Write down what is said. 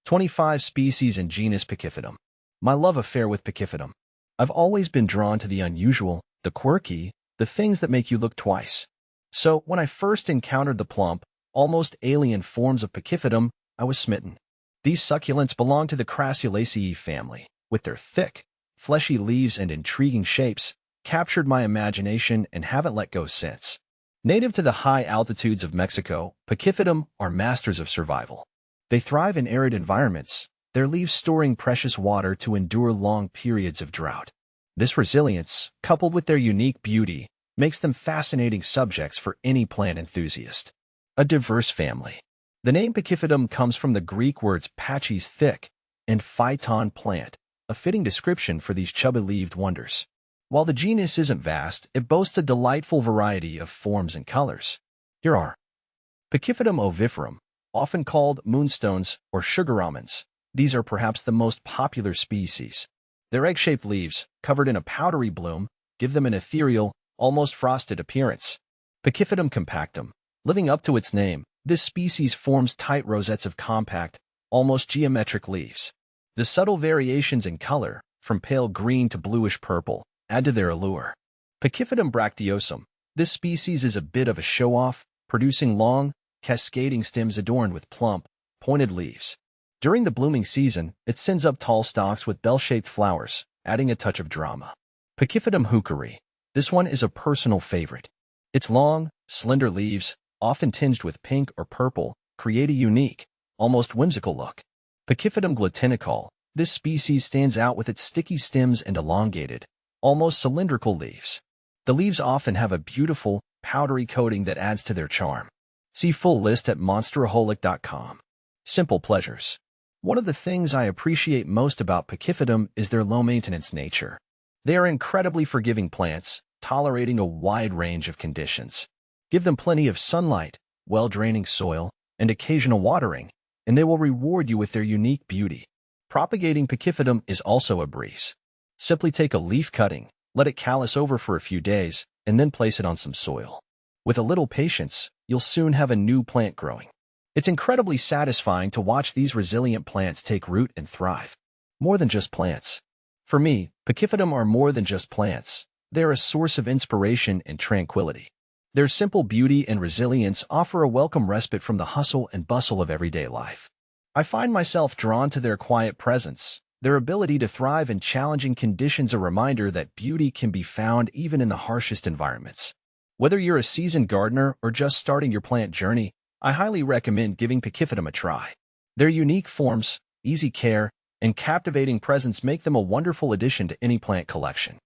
25 species in genus Pachyphytum. My love affair with Pachyphytum. I've always been drawn to the unusual, the quirky, the things that make you look twice. So when I first encountered the plump, almost alien forms of Pachyphytum, I was smitten. These succulents belong to the Crassulaceae family, with their thick, fleshy leaves and intriguing shapes, captured my imagination and haven't let go since. Native to the high altitudes of Mexico, Pachyphytum are masters of survival. They thrive in arid environments, their leaves storing precious water to endure long periods of drought. This resilience, coupled with their unique beauty, makes them fascinating subjects for any plant enthusiast. A diverse family. The name Pachyphytum comes from the Greek words pachys thick and phyton plant, a fitting description for these chubby-leaved wonders. While the genus isn't vast, it boasts a delightful variety of forms and colors. Here are Pachyphytum oviferum, often called moonstones or sugar almonds. These are perhaps the most popular species. Their egg-shaped leaves, covered in a powdery bloom, give them an ethereal, almost frosted appearance. Pachyphytum compactum. Living up to its name, this species forms tight rosettes of compact, almost geometric leaves. The subtle variations in color, from pale green to bluish purple, add to their allure. Pachyphytum bracteosum. This species is a bit of a show-off, producing long, cascading stems adorned with plump, pointed leaves. During the blooming season, it sends up tall stalks with bell-shaped flowers, adding a touch of drama. Pachyphytum hookery. This one is a personal favorite. Its long, slender leaves, often tinged with pink or purple, create a unique, almost whimsical look. Pachyphytum glutinicole. This species stands out with its sticky stems and elongated, almost cylindrical leaves. The leaves often have a beautiful, powdery coating that adds to their charm. See full list at monsteraholic.com. Simple pleasures. One of the things I appreciate most about Pachyphytum is their low-maintenance nature. They are incredibly forgiving plants, tolerating a wide range of conditions. Give them plenty of sunlight, well-draining soil, and occasional watering, and they will reward you with their unique beauty. Propagating Pachyphytum is also a breeze. Simply take a leaf cutting, let it callus over for a few days, and then place it on some soil. With a little patience, you'll soon have a new plant growing. It's incredibly satisfying to watch these resilient plants take root and thrive. More than just plants. For me, Pachyphytum are more than just plants. They're a source of inspiration and tranquility. Their simple beauty and resilience offer a welcome respite from the hustle and bustle of everyday life. I find myself drawn to their quiet presence, their ability to thrive in challenging conditions, a reminder that beauty can be found even in the harshest environments. Whether you're a seasoned gardener or just starting your plant journey, I highly recommend giving Pachyphytum a try. Their unique forms, easy care, and captivating presence make them a wonderful addition to any plant collection.